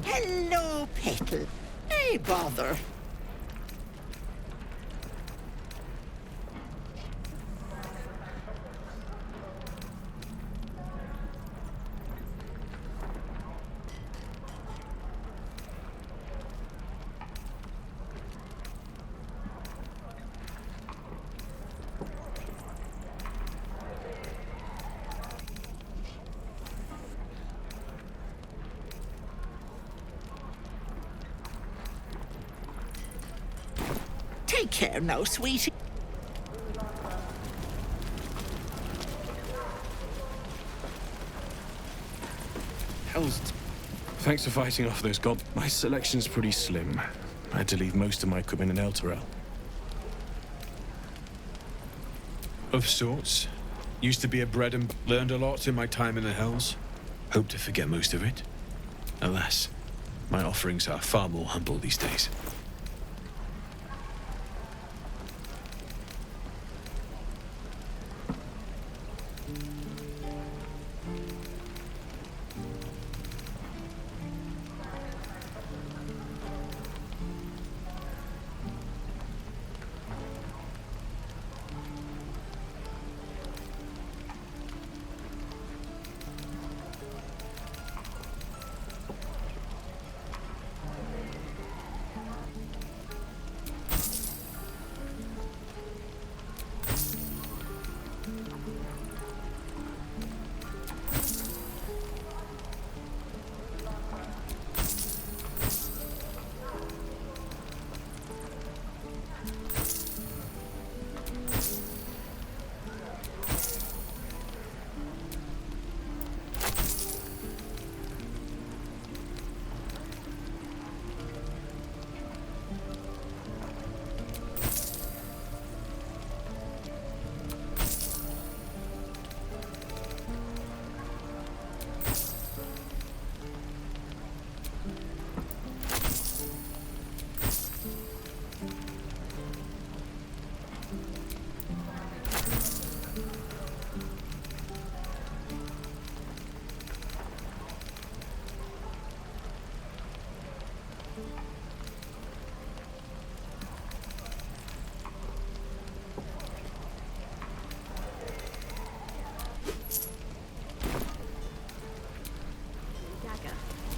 Hello, Petal. Hey, bother. Take care now, sweetie. Thanks for fighting off those gob. My selection's pretty slim. I had to leave most of my equipment in Elturel. Of sorts. Used to be a bred and learned a lot in my time in the Hells. Hope to forget most of it. Alas, my offerings are far more humble these days.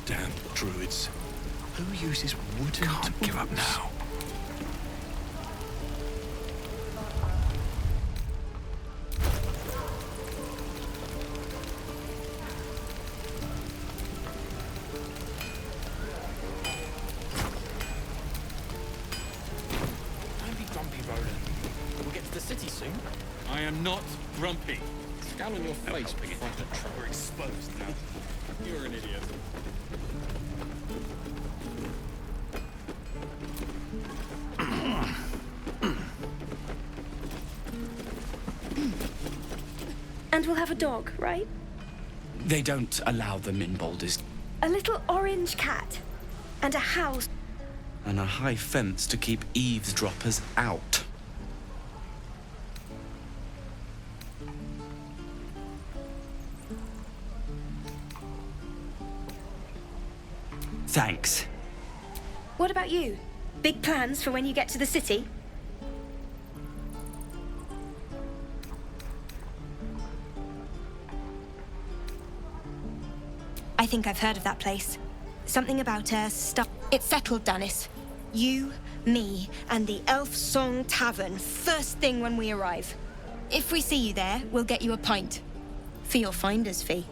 Damn druids. Who uses wooden Can't give up tools? now. Don't be grumpy, Roland. We'll get to the city soon. I am not grumpy. Scowl on your face, big front of the truck. We're exposed now. You're an idiot. And we'll have a dog, right? They don't allow them in Baldur's. A little orange cat. And a house. And a high fence to keep eavesdroppers out. Thanks. What about you? Big plans for when you get to the city? I think I've heard of that place. Something about stuff. It's settled, Danis. You, me, and the Elf Song Tavern first thing when we arrive. If we see you there, we'll get you a pint. For your finder's fee.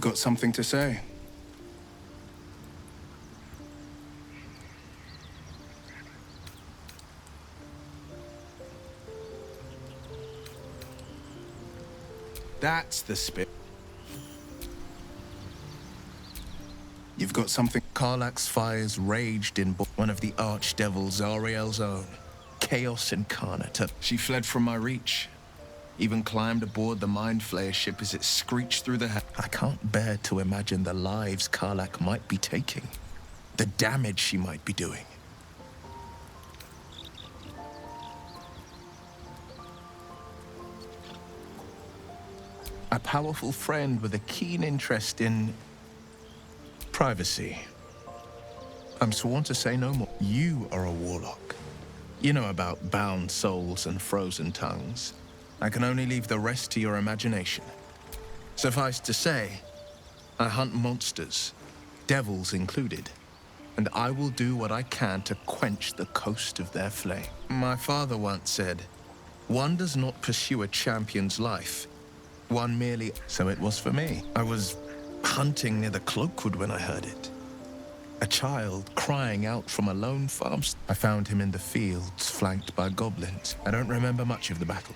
got something to say? That's the spirit. You've got something. Karlach's fires raged in one of the archdevil Zariel's own. Chaos incarnate. She fled from my reach. Even climbed aboard the mind flayer ship as it screeched through the I can't bear to imagine the lives Karlach might be taking. The damage she might be doing. A powerful friend with a keen interest in privacy. I'm sworn to say no more. You are a warlock. You know about bound souls and frozen tongues. I can only leave the rest to your imagination. Suffice to say, I hunt monsters, devils included, and I will do what I can to quench the coast of their flame. My father once said, one does not pursue a champion's life. One merely, so it was for me. I was hunting near the Cloakwood when I heard it. A child crying out from a lone farm. I found him in the fields, flanked by goblins. I don't remember much of the battle,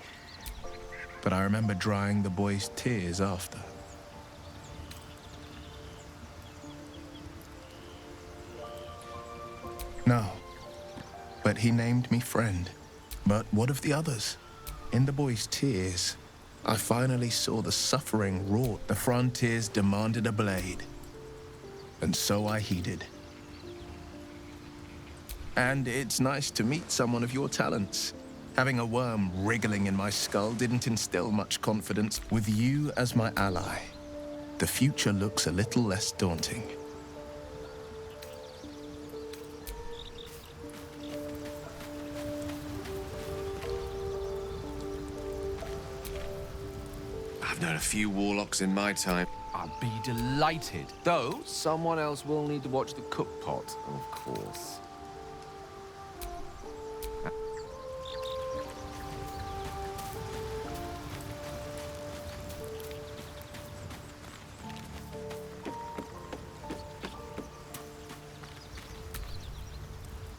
but I remember drying the boy's tears after. No, but he named me friend. But what of the others? In the boy's tears, I finally saw the suffering wrought. The frontiers demanded a blade, and so I heeded. And it's nice to meet someone of your talents. Having a worm wriggling in my skull didn't instill much confidence. With you as my ally, the future looks a little less daunting. I've known a few warlocks in my time. I'd be delighted. Though, someone else will need to watch the cook pot, of course.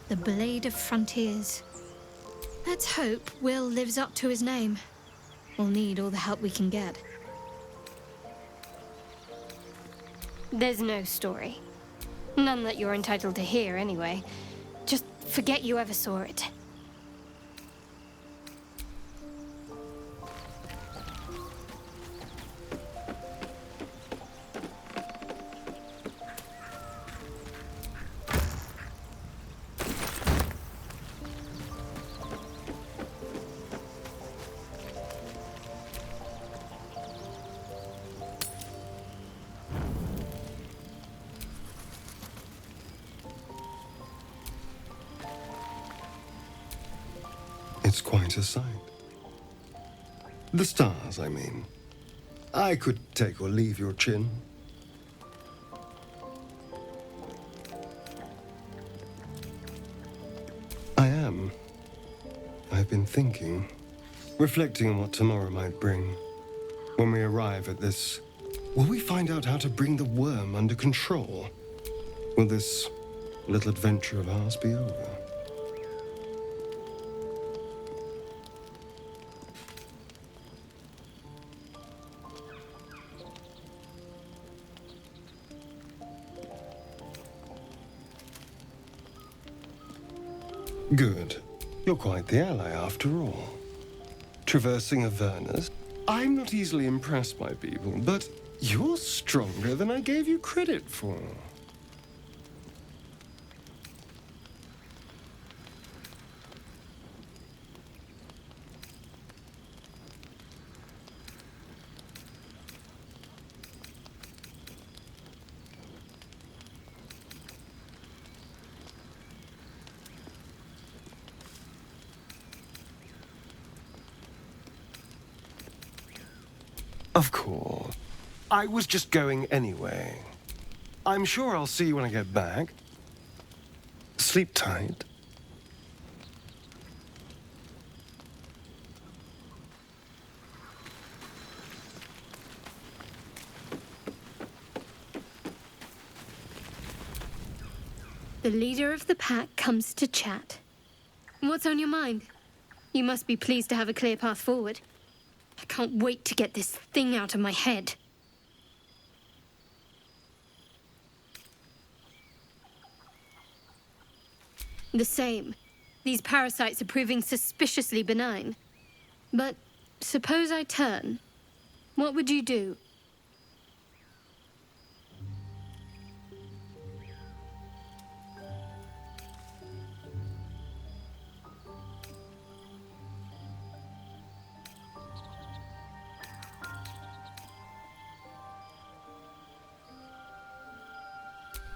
The Blade of Frontiers. Let's hope Will lives up to his name. We'll need all the help we can get. There's no story. None that you're entitled to hear, anyway. Just forget you ever saw it. It's quite a sight. The stars, I mean. I could take or leave your chin. I am. I've been thinking, reflecting on what tomorrow might bring. When we arrive at this, will we find out how to bring the worm under control? Will this little adventure of ours be over? Good. You're quite the ally after all. Traversing Avernus. I'm not easily impressed by people, but you're stronger than I gave you credit for. Of course. I was just going anyway. I'm sure I'll see you when I get back. Sleep tight. The leader of the pack comes to chat. What's on your mind? You must be pleased to have a clear path forward. I can't wait to get this thing out of my head. The same. These parasites are proving suspiciously benign. But suppose I turn. What would you do?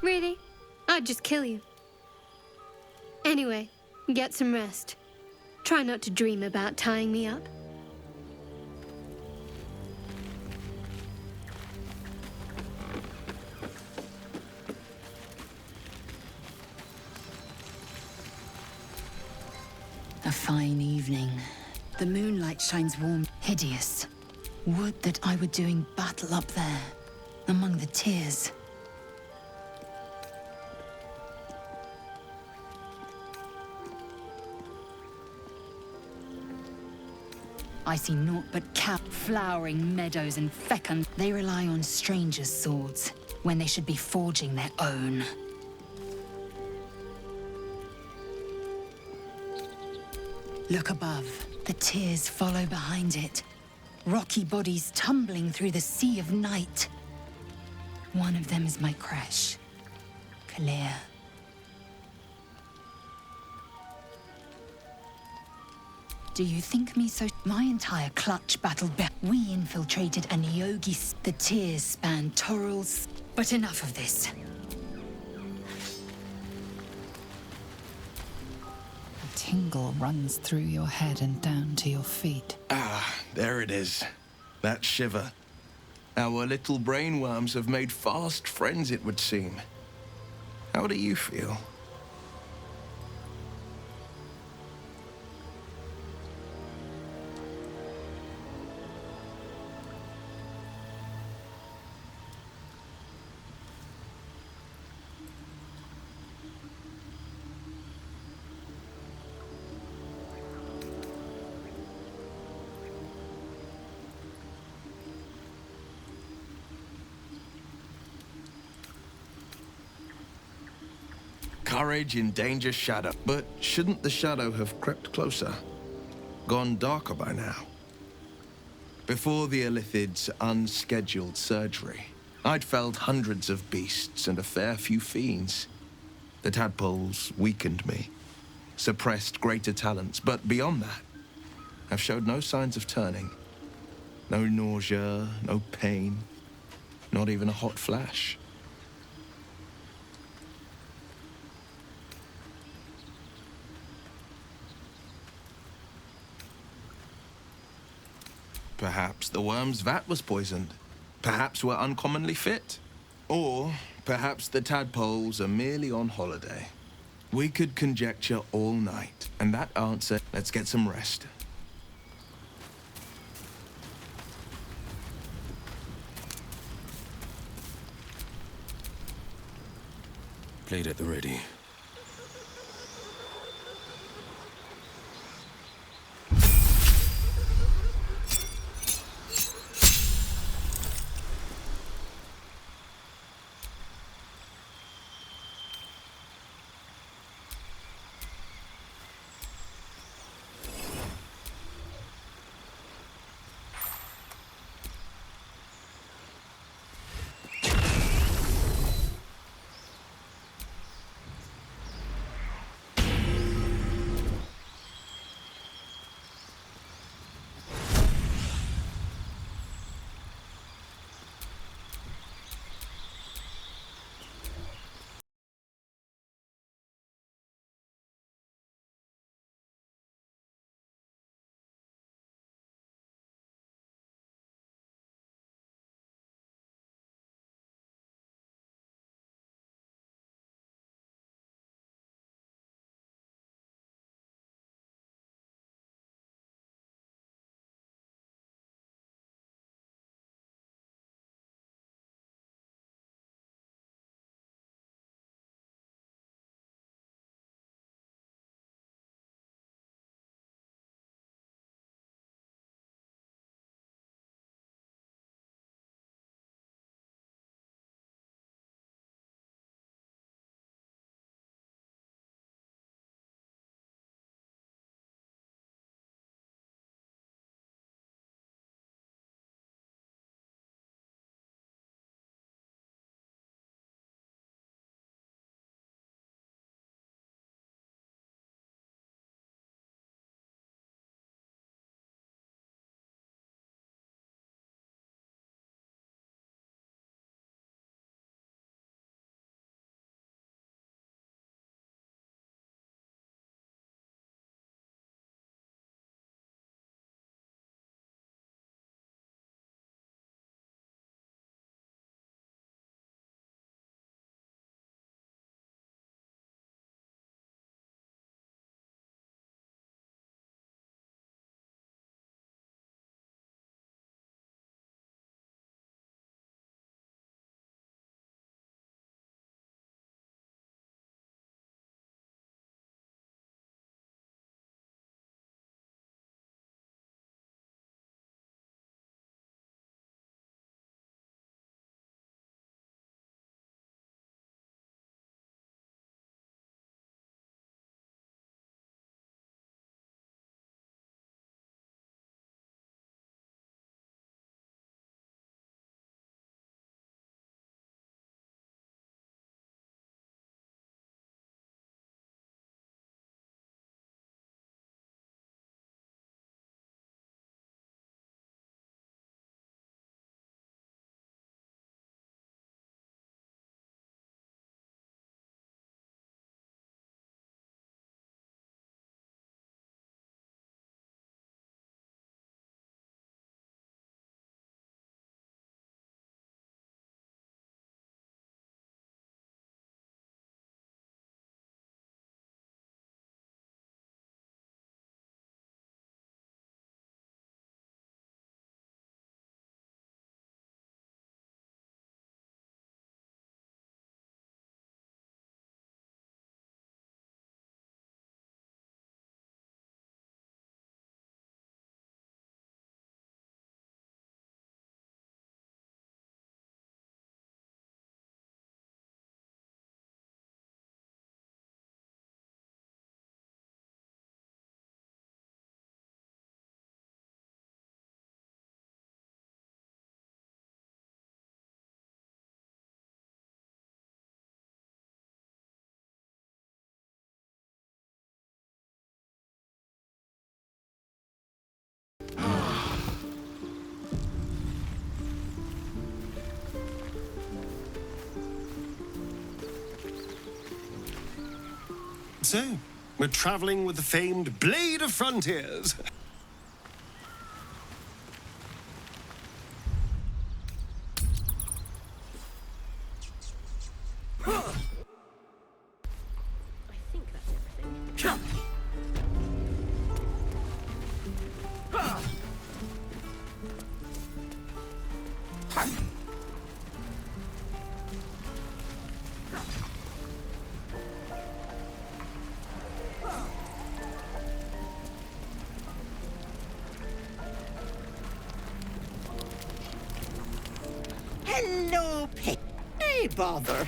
Really? I'd just kill you. Anyway, get some rest. Try not to dream about tying me up. A fine evening. The moonlight shines warm, hideous. Would that I were doing battle up there, among the tears. I see naught but flowering meadows and fecund. They rely on strangers' swords, when they should be forging their own. Look above. The tears follow behind it. Rocky bodies tumbling through the sea of night. One of them is my creche. Clear. Do you think me so? My entire clutch battled back. We infiltrated a Yogi. The tears spanned Torrals. But enough of this. A tingle runs through your head and down to your feet. Ah, there it is. That shiver. Our little brainworms have made fast friends, it would seem. How do you feel? Courage in danger shadow. But shouldn't the shadow have crept closer? Gone darker by now? Before the Illithid's unscheduled surgery, I'd felled hundreds of beasts and a fair few fiends. The tadpoles weakened me, suppressed greater talents, but beyond that, I've showed no signs of turning. No nausea, no pain, not even a hot flash. Perhaps the worm's vat was poisoned. Perhaps we're uncommonly fit. Or perhaps the tadpoles are merely on holiday. We could conjecture all night, and that answer, let's get some rest. Blade at the ready. So, we're traveling with the famed Blade of Frontiers. Hello, pet. Hey, bother.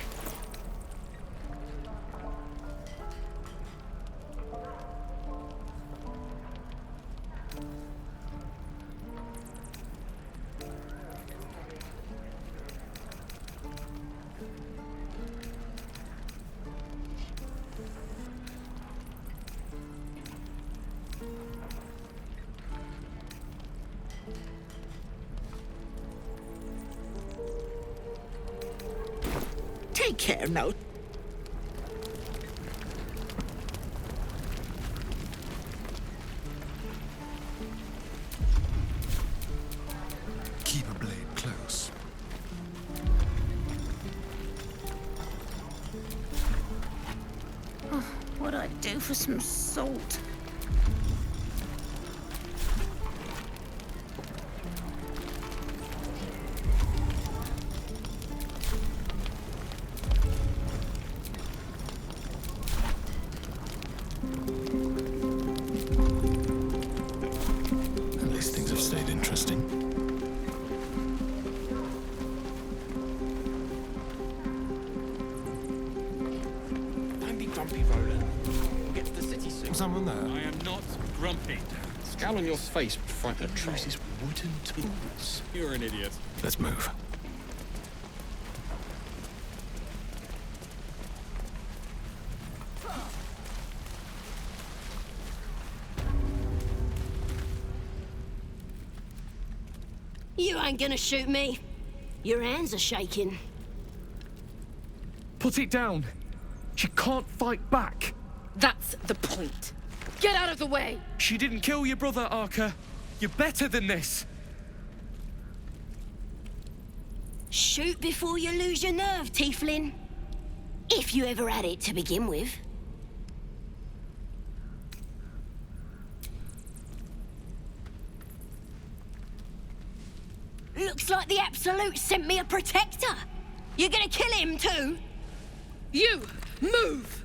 Take care now. Keep a blade close. Oh, what'd I do for some salt? At least things have stayed interesting. Don't be grumpy, Roland. We'll get to the city soon. Someone there? I am not grumpy. Scowl on your face would frighten a troll. Uses wooden tools. You're an idiot. Let's move. You ain't gonna shoot me. Your hands are shaking. Put it down. She can't fight back. That's the point. Get out of the way! She didn't kill your brother, Arca. You're better than this. Shoot before you lose your nerve, Tiefling. If you ever had it to begin with. Looks like the Absolute sent me a protector. You're gonna kill him too? You! Move!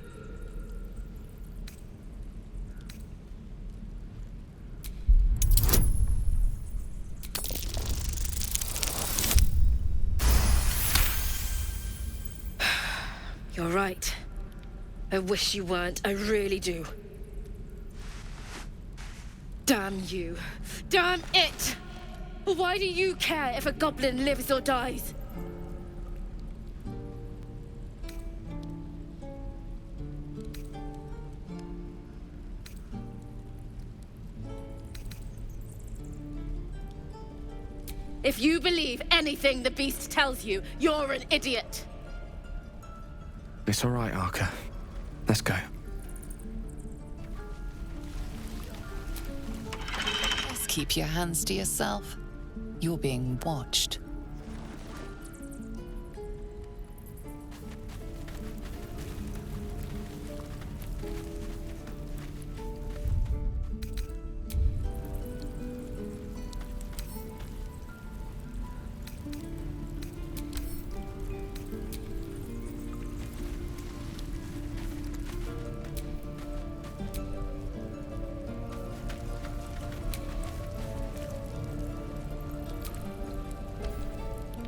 You're right. I wish you weren't. I really do. Damn you. Damn it! Why do you care if a goblin lives or dies? If you believe anything the beast tells you, you're an idiot. It's all right, Arca. Let's go. Just keep your hands to yourself. You're being watched.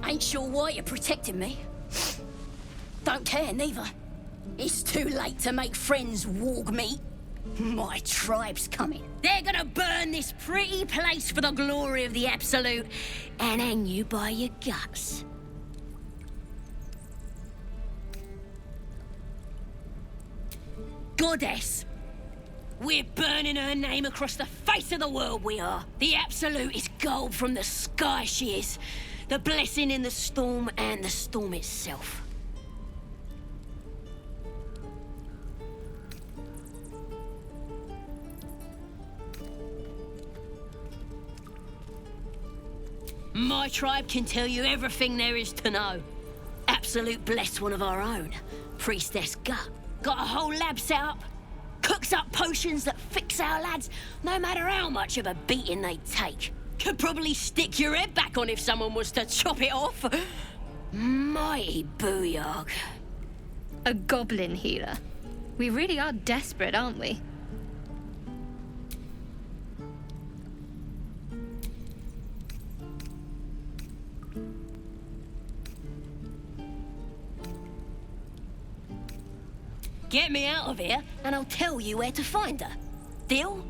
Ain't sure why you're protecting me. Don't care, neither. It's too late to make friends, warg meat. My tribe's coming. They're gonna burn this pretty place for the glory of the Absolute and hang you by your guts. Goddess. We're burning her name across the face of the world, we are. The Absolute is gold from the sky, she is. The blessing in the storm and the storm itself. My tribe can tell you everything there is to know. Absolute bless one of our own. Priestess Gut. Got a whole lab set up. Cooks up potions that fix our lads, no matter how much of a beating they take. Could probably stick your head back on if someone was to chop it off. Mighty booyog. A goblin healer. We really are desperate, aren't we? Get me out of here, and I'll tell you where to find her. Deal?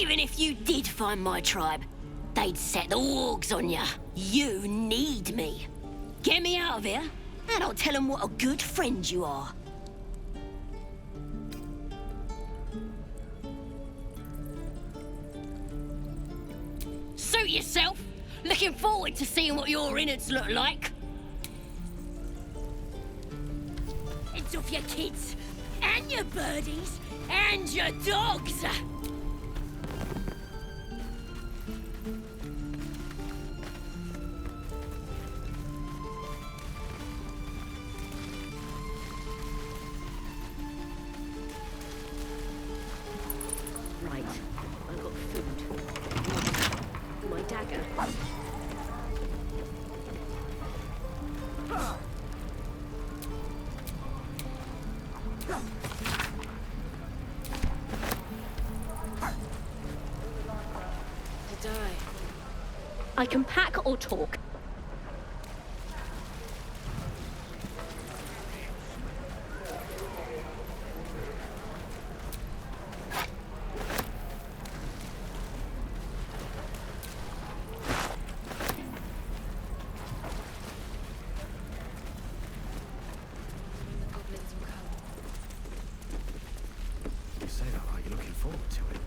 Even if you did find my tribe, they'd set the wargs on ya. You need me. Get me out of here, and I'll tell them what a good friend you are. Suit yourself. Looking forward to seeing what your innards look like. Heads off your kids, and your birdies, and your dogs. Right, I've got food. My dagger. I can pack or talk. You say that like you're looking forward to it.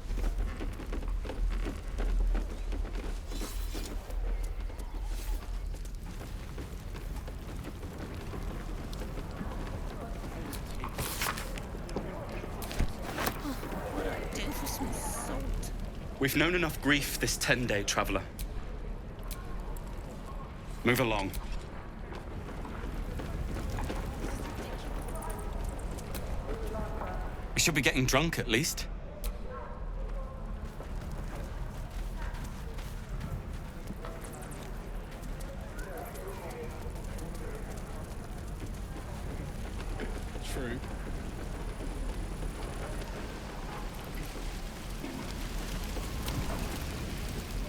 We've known enough grief this 10-day traveler. Move along. We should be getting drunk at least. True.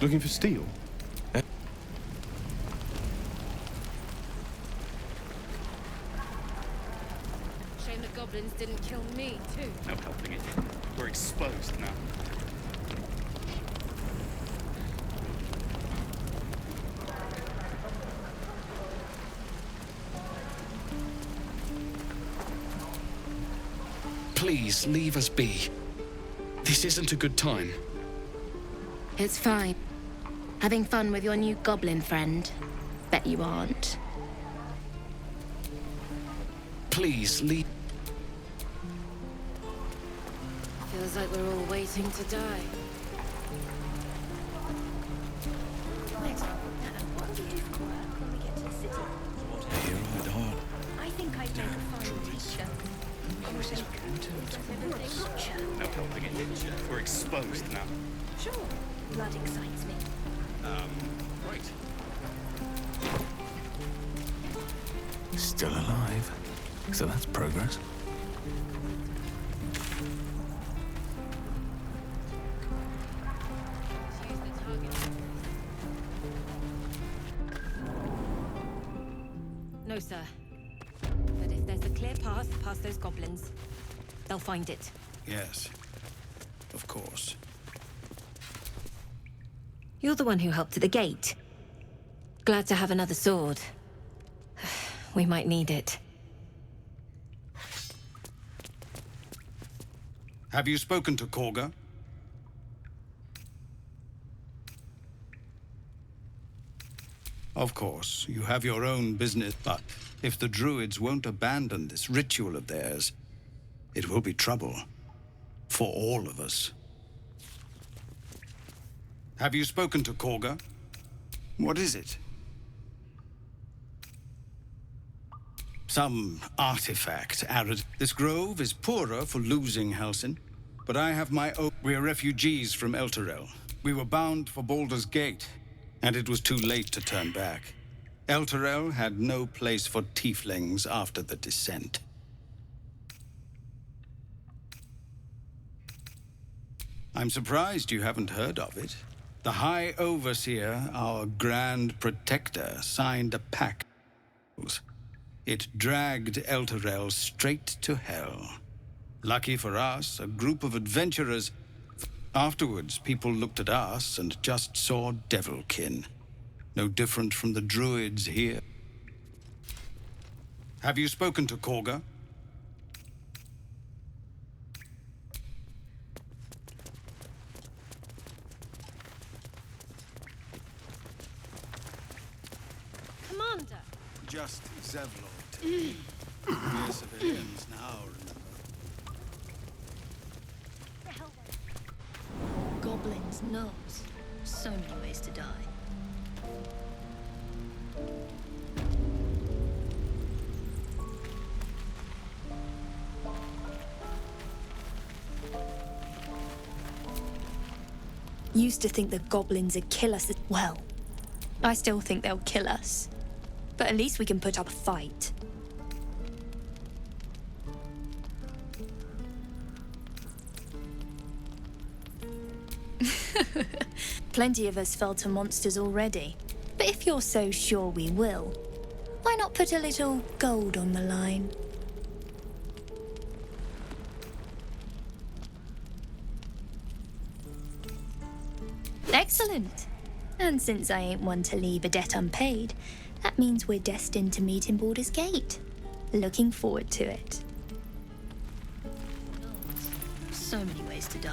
Looking for steel? Shame the goblins didn't kill me, too. No helping it. We're exposed now. Please, leave us be. This isn't a good time. It's fine. Having fun with your new goblin friend? Bet you aren't. Please, leave. Feels like we're all waiting to die. I think I'd make a fine teacher. No helping it. We're exposed now. Sure. Blood excites me. Right. Still alive. So that's progress. No, sir. But if there's a clear path past those goblins, they'll find it. Yes, of course. You're the one who helped at the gate. Glad to have another sword. We might need it. Have you spoken to Korga? Of course, you have your own business, but if the druids won't abandon this ritual of theirs, it will be trouble. For all of us. Have you spoken to Korga? What is it? Some artifact, Arid. This grove is poorer for losing Halsin, but I have my own. We are refugees from Elturel. We were bound for Baldur's Gate, and it was too late to turn back. Elturel had no place for tieflings after the descent. I'm surprised you haven't heard of it. The High Overseer, our Grand Protector, signed a pact. It dragged Elturel straight to hell. Lucky for us, a group of adventurers. Afterwards, people looked at us and just saw devilkin. No different from the druids here. Have you spoken to Korga? Commander! Just Zevlor. We're civilians now, remember? Goblins knows. So many ways to die. Used to think the goblins would kill us. Well, I still think they'll kill us. But at least we can put up a fight. Plenty of us fell to monsters already. But if you're so sure we will, why not put a little gold on the line? Excellent. And since I ain't one to leave a debt unpaid, that means we're destined to meet in Baldur's Gate. Looking forward to it. So many ways to die.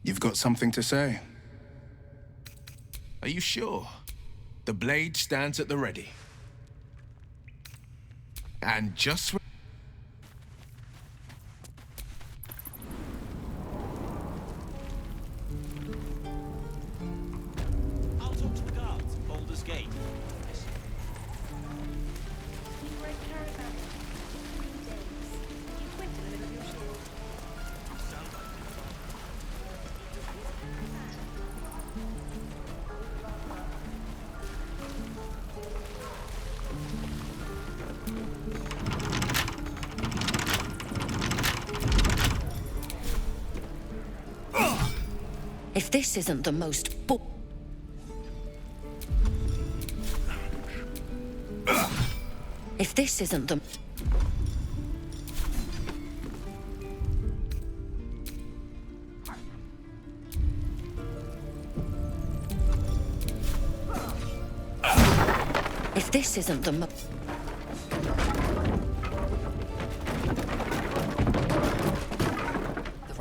You've got something to say? Are you sure? The blade stands at the ready. And just... I'll talk to the guards at Baldur's Gate. If this isn't the most If this isn't the... If this isn't the...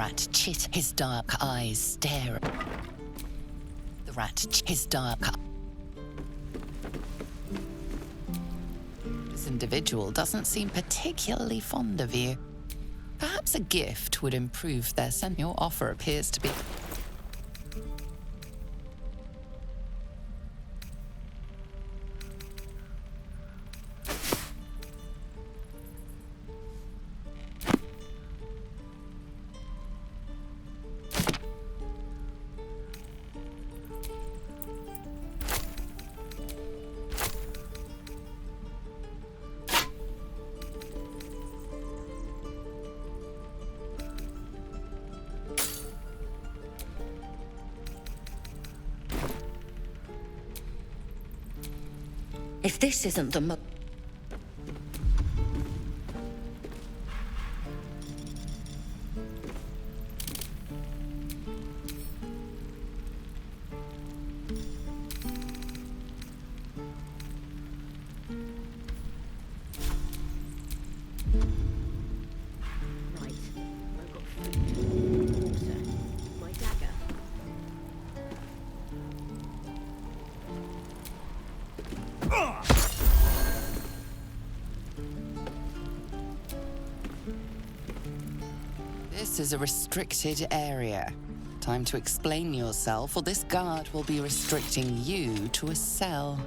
rat chit, his dark eyes stare. The rat, his dark. This individual doesn't seem particularly fond of you. Perhaps a gift would improve their sense. Your offer appears to be. If this isn't the This is a restricted area. Time to explain yourself, or this guard will be restricting you to a cell.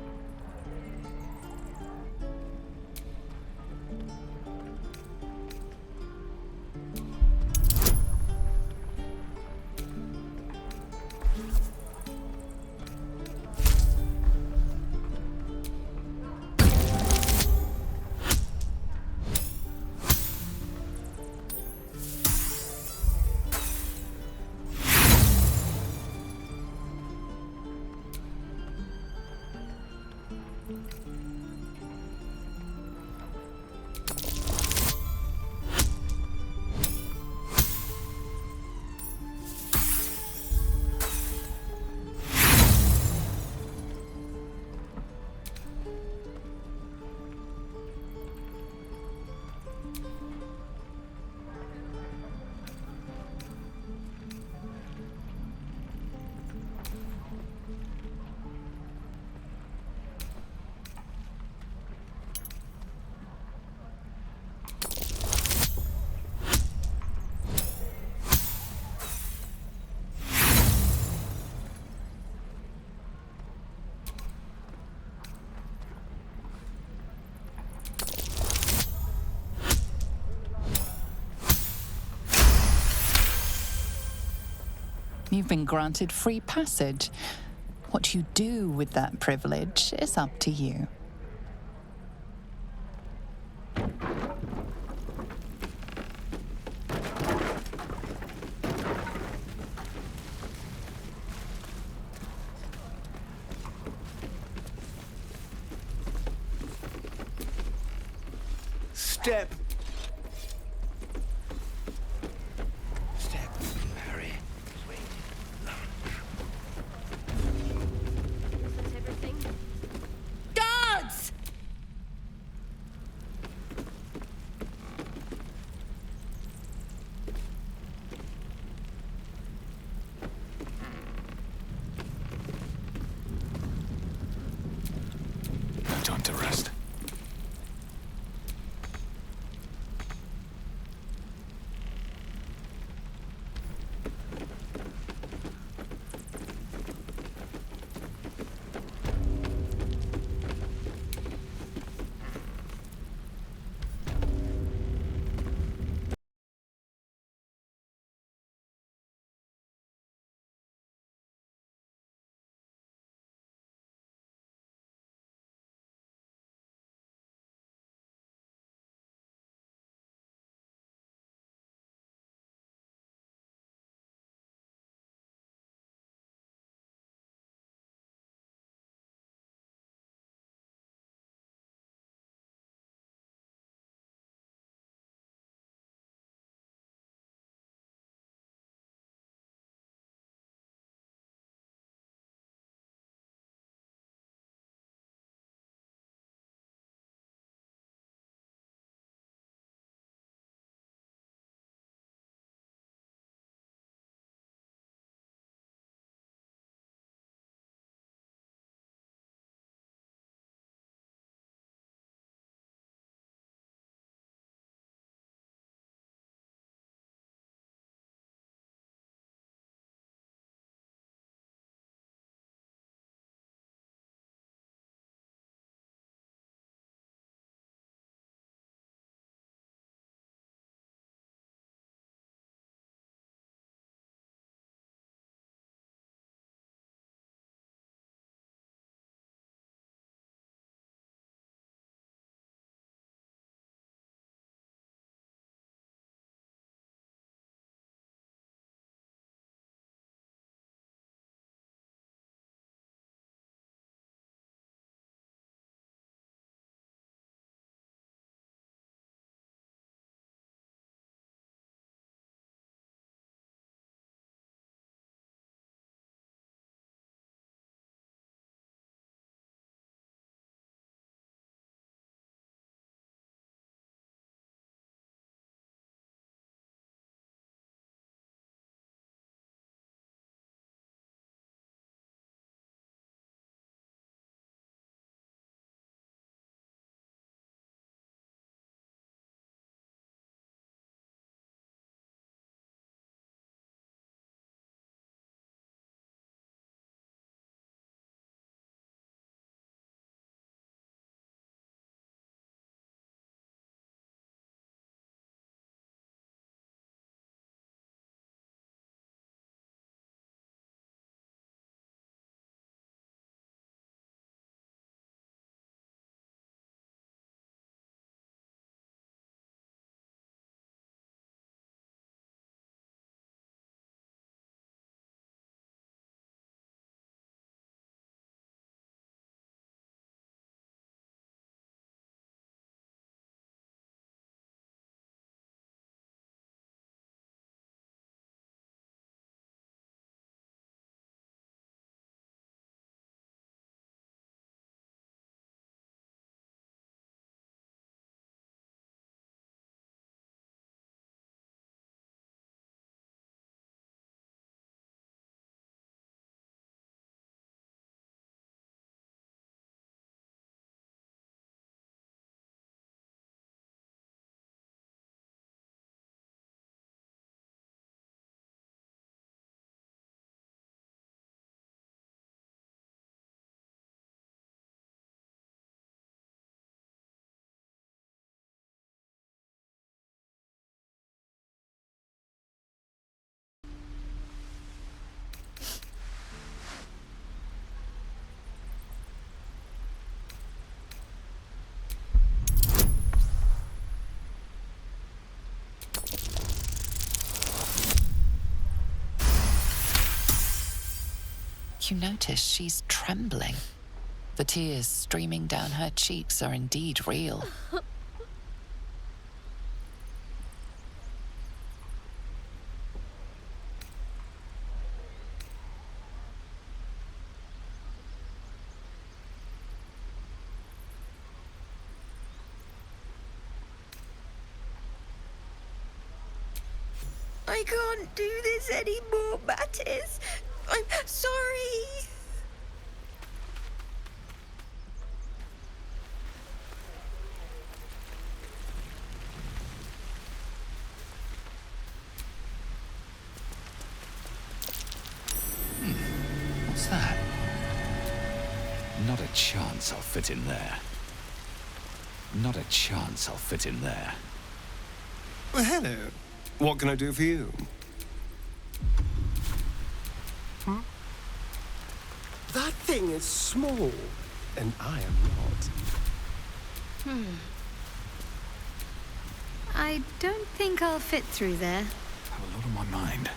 You've been granted free passage. What you do with that privilege is up to you. Step. guards! No time to rest. You notice she's trembling. The tears streaming down her cheeks are indeed real. I can't do this anymore, Mattis. I'm sorry. What's that? Not a chance I'll fit in there. Not a chance I'll fit in there. Well, hello. What can I do for you? That thing is small, and I am not. I don't think I'll fit through there. I have a lot on my mind.